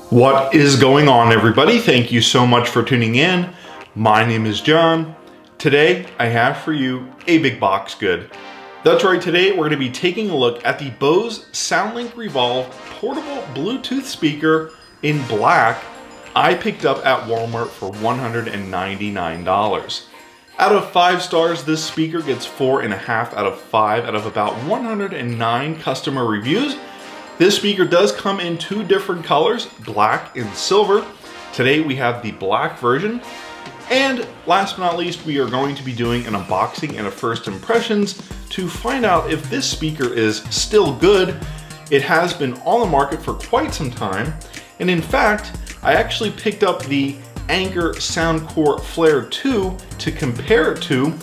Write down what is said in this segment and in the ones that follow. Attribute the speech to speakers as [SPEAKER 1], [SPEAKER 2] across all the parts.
[SPEAKER 1] What is going on, everybody? Thank you so much for tuning in. My name is John. Today I have for you a big box good. That's right, today we're going to be taking a look at the Bose SoundLink Revolve portable Bluetooth speaker in black I picked up at Walmart for $199. Out of 5 stars, this speaker gets 4.5 out of 5 out of about 109 customer reviews. This speaker does come in 2 different colors, black and silver. Today we have the black version. And last but not least, we are going to be doing an unboxing and a first impressions to find out if this speaker is still good. It has been on the market for quite some time. And in fact, I actually picked up the Anker Soundcore Flare 2 to compare it to.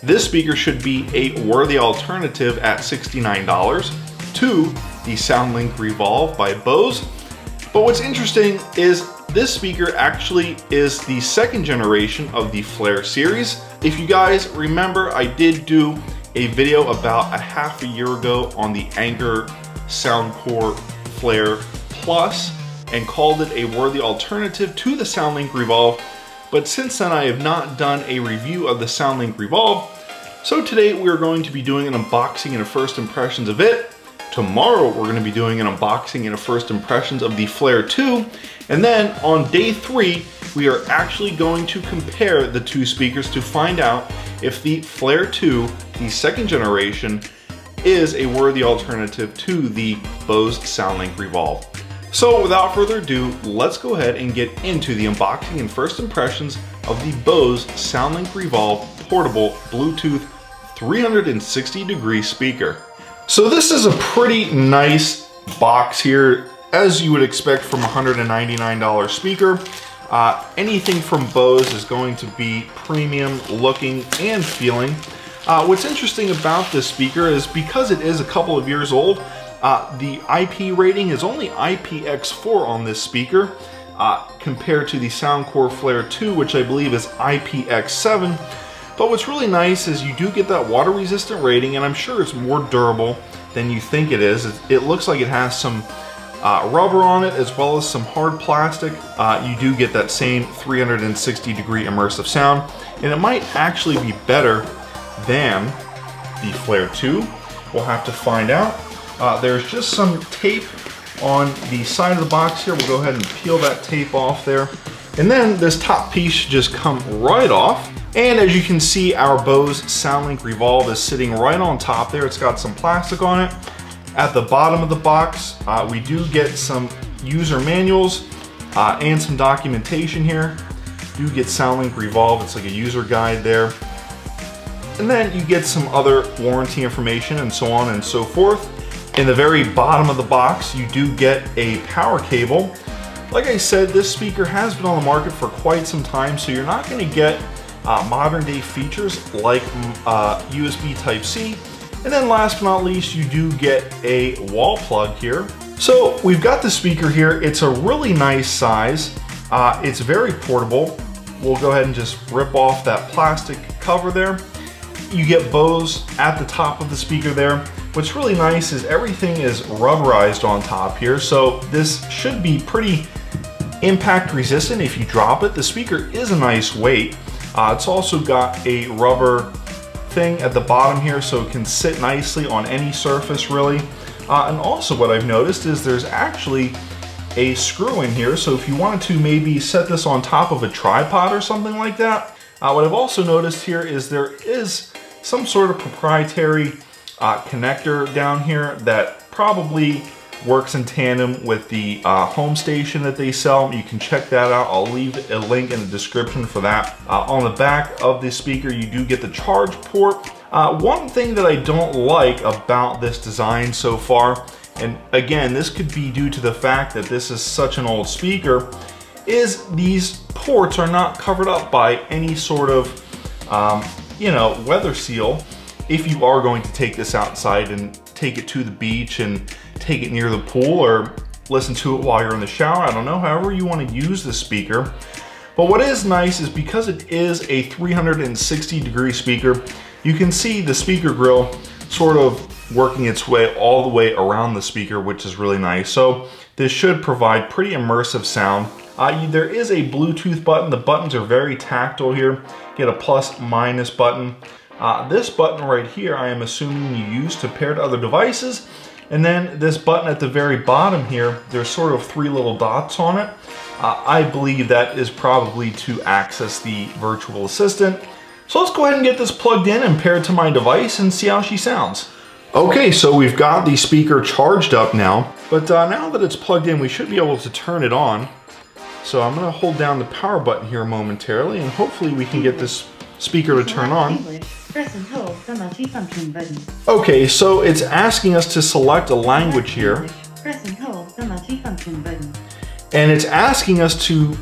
[SPEAKER 1] This speaker should be a worthy alternative at $69 to the SoundLink Revolve by Bose. But what's interesting is this speaker actually is the 2nd generation of the Flare series. If you guys remember, I did do a video about a half a year ago on the Anker Soundcore Flare Plus and called it a worthy alternative to the SoundLink Revolve. But since then, I have not done a review of the SoundLink Revolve. So today we're going to be doing an unboxing and a first impressions of it. Tomorrow we're going to be doing an unboxing and a first impressions of the Flare 2. And then on day 3, we are actually going to compare the 2 speakers to find out if the Flare 2, the 2nd generation, is a worthy alternative to the Bose SoundLink Revolve. So without further ado, let's go ahead and get into the unboxing and first impressions of the Bose SoundLink Revolve portable Bluetooth 360-degree speaker. So this is a pretty nice box here, as you would expect from a $199 speaker. Anything from Bose is going to be premium looking and feeling. What's interesting about this speaker is because it is a couple of years old, the IP rating is only IPX4 on this speaker compared to the Soundcore Flare 2, which I believe is IPX7. But what's really nice is you do get that water resistant rating, and I'm sure it's more durable than you think it is. It looks like it has some rubber on it as well as some hard plastic. You do get that same 360-degree immersive sound, and it might actually be better than the Flare 2. We'll have to find out. There's just some tape on the side of the box here. We'll go ahead and peel that tape off there. And then this top piece should just come right off. And as you can see, our Bose SoundLink Revolve is sitting right on top there. It's got some plastic on it. At the bottom of the box, we do get some user manuals and some documentation here. You do get SoundLink Revolve, it's like a user guide there. And then you get some other warranty information and so on and so forth. In the very bottom of the box, you do get a power cable. Like I said, this speaker has been on the market for quite some time, so you're not going to get modern day features like USB Type-C. And then last but not least, you do get a wall plug here. So we've got the speaker here. It's a really nice size. It's very portable. We'll go ahead and just rip off that plastic cover there. You get Bose at the top of the speaker there. What's really nice is everything is rubberized on top here, so this should be pretty impact resistant if you drop it. The speaker is a nice weight. It's also got a rubber thing at the bottom here, so it can sit nicely on any surface really. And also what I've noticed is there's actually a screw in here, so if you wanted to maybe set this on top of a tripod or something like that. What I've also noticed here is there is some sort of proprietary connector down here that probably works in tandem with the home station that they sell. You can check that out. I'll leave a link in the description for that. On the back of the speaker, you do get the charge port. One thing that I don't like about this design so far, and again, this could be due to the fact that this is such an old speaker, is these ports are not covered up by any sort of, weather seal. If you are going to take this outside and take it to the beach and take it near the pool or listen to it while you're in the shower, I don't know, however you want to use this speaker. But what is nice is because it is a 360-degree speaker, you can see the speaker grill sort of working its way all the way around the speaker, which is really nice. So this should provide pretty immersive sound. There is a Bluetooth button. The buttons are very tactile here. Get a plus minus button. This button right here, I am assuming you use to pair to other devices. And then this button at the very bottom here, there's sort of 3 little dots on it. I believe that is probably to access the virtual assistant. So let's go ahead and get this plugged in and paired to my device and see how she sounds. Okay, so we've got the speaker charged up now, but now that it's plugged in, we should be able to turn it on. So I'm gonna hold down the power button here momentarily, and hopefully we can get this speaker to turn on.
[SPEAKER 2] Press and hold the multifunction button.
[SPEAKER 1] Okay, so it's asking us to select a language here.
[SPEAKER 2] Press and hold the multifunction button.
[SPEAKER 1] And it's asking us to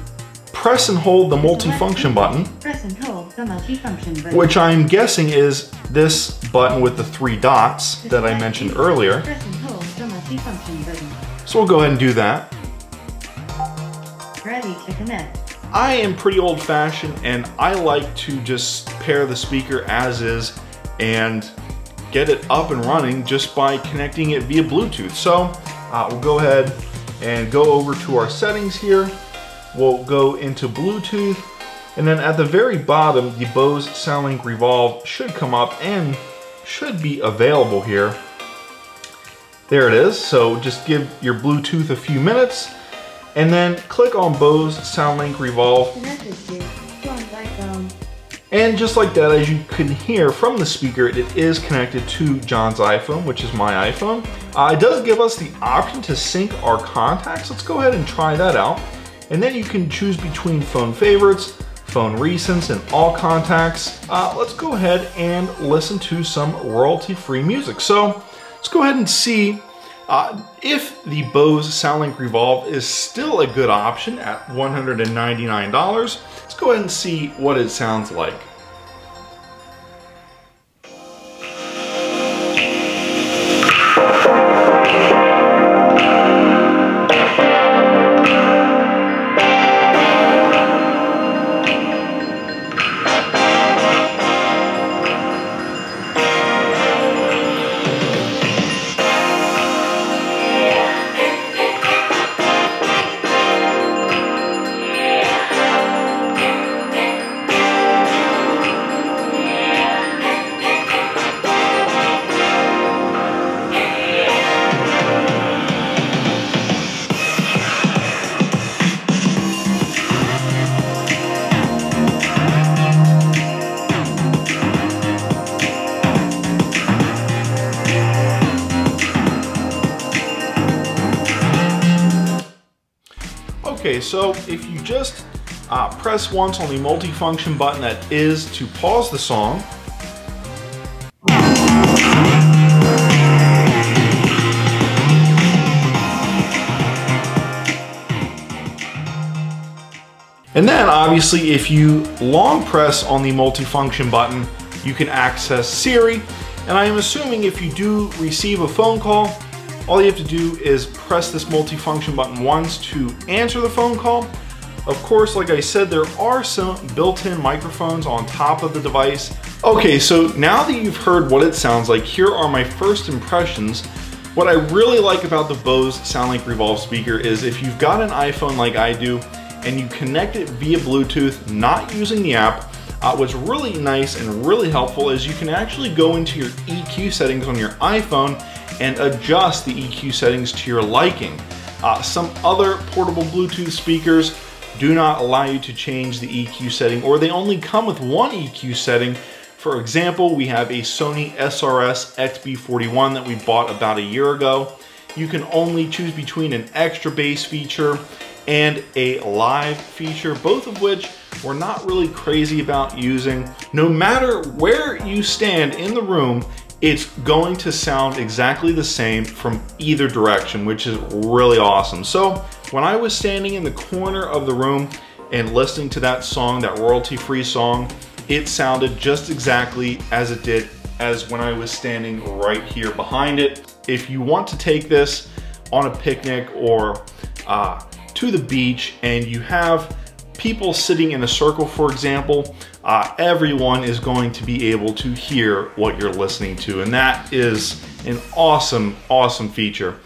[SPEAKER 1] press and hold the multifunction button.
[SPEAKER 2] Press and hold the multifunction button.
[SPEAKER 1] Which I'm guessing is this button with the 3 dots that I mentioned earlier.
[SPEAKER 2] Press and hold the multifunction button.
[SPEAKER 1] So we'll go ahead and do that.
[SPEAKER 2] Ready to connect.
[SPEAKER 1] I am pretty old-fashioned, and I like to just pair the speaker as is and get it up and running just by connecting it via Bluetooth. So we'll go ahead and go over to our settings here. We'll go into Bluetooth, and then at the very bottom, the Bose SoundLink Revolve should come up and should be available here. There it is. So just give your Bluetooth a few minutes, and then click on Bose SoundLink Revolve. And just like that, as you can hear from the speaker, it is connected to John's iPhone, which is my iPhone. It does give us the option to sync our contacts. Let's go ahead and try that out. And then you can choose between phone favorites, phone recents, and all contacts. Let's go ahead and listen to some royalty-free music. So let's go ahead and see if the Bose SoundLink Revolve is still a good option at $199. Let's go ahead and see what it sounds like. Okay, so if you just press once on the multifunction button that is to pause the song, and then obviously if you long press on the multifunction button, you can access Siri. And I am assuming if you do receive a phone call, all you have to do is press this multifunction button once to answer the phone call. Of course, like I said, there are some built-in microphones on top of the device. Okay, so now that you've heard what it sounds like, here are my first impressions. What I really like about the Bose SoundLink Revolve speaker is if you've got an iPhone like I do and you connect it via Bluetooth, not using the app, what's really nice and really helpful is you can actually go into your EQ settings on your iPhone and adjust the EQ settings to your liking. Some other portable Bluetooth speakers do not allow you to change the EQ setting, or they only come with one EQ setting. For example, we have a Sony SRS XB41 that we bought about a year ago. You can only choose between an extra bass feature and a live feature, both of which we're not really crazy about using. No matter where you stand in the room, it's going to sound exactly the same from either direction, which is really awesome. So when I was standing in the corner of the room and listening to that song, that royalty-free song, it sounded just exactly as it did as when I was standing right here behind it. If you want to take this on a picnic or to the beach and you have people sitting in a circle, for example, everyone is going to be able to hear what you're listening to, and that is an awesome, awesome feature.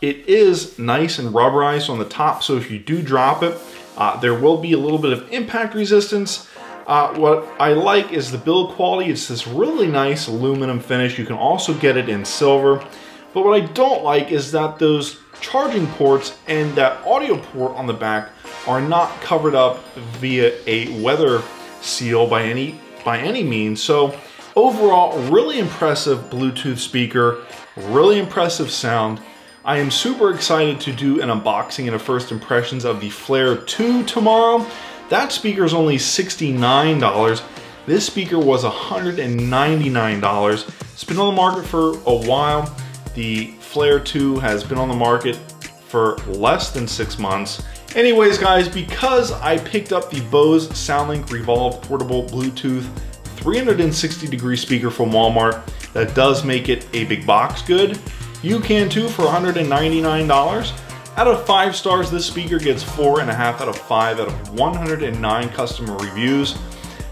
[SPEAKER 1] It is nice and rubberized on the top, so if you do drop it, there will be a little bit of impact resistance. What I like is the build quality. It's this really nice aluminum finish. You can also get it in silver. But what I don't like is that those charging ports and that audio port on the back are not covered up via a weather seal by any means. So overall, really impressive Bluetooth speaker, really impressive sound. I am super excited to do an unboxing and a first impressions of the Flare 2 tomorrow. That speaker is only $69. This speaker was $199. It's been on the market for a while. The Flare 2 has been on the market for less than 6 months. Anyways, guys, because I picked up the Bose SoundLink Revolve portable Bluetooth 360-degree speaker from Walmart, that does make it a big box good. You can too for $199. Out of 5 stars, this speaker gets 4.5 out of 5 out of 109 customer reviews.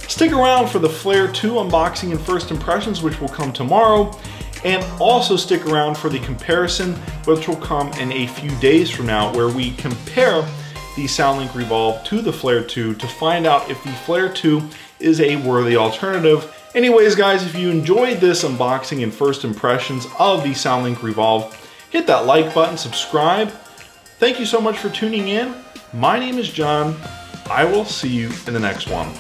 [SPEAKER 1] Stick around for the Flare 2 unboxing and first impressions, which will come tomorrow. And also stick around for the comparison, which will come in a few days from now, where we compare the SoundLink Revolve to the Flare 2 to find out if the Flare 2 is a worthy alternative. Anyways, guys, if you enjoyed this unboxing and first impressions of the SoundLink Revolve, hit that like button, subscribe. Thank you so much for tuning in. My name is John. I will see you in the next one.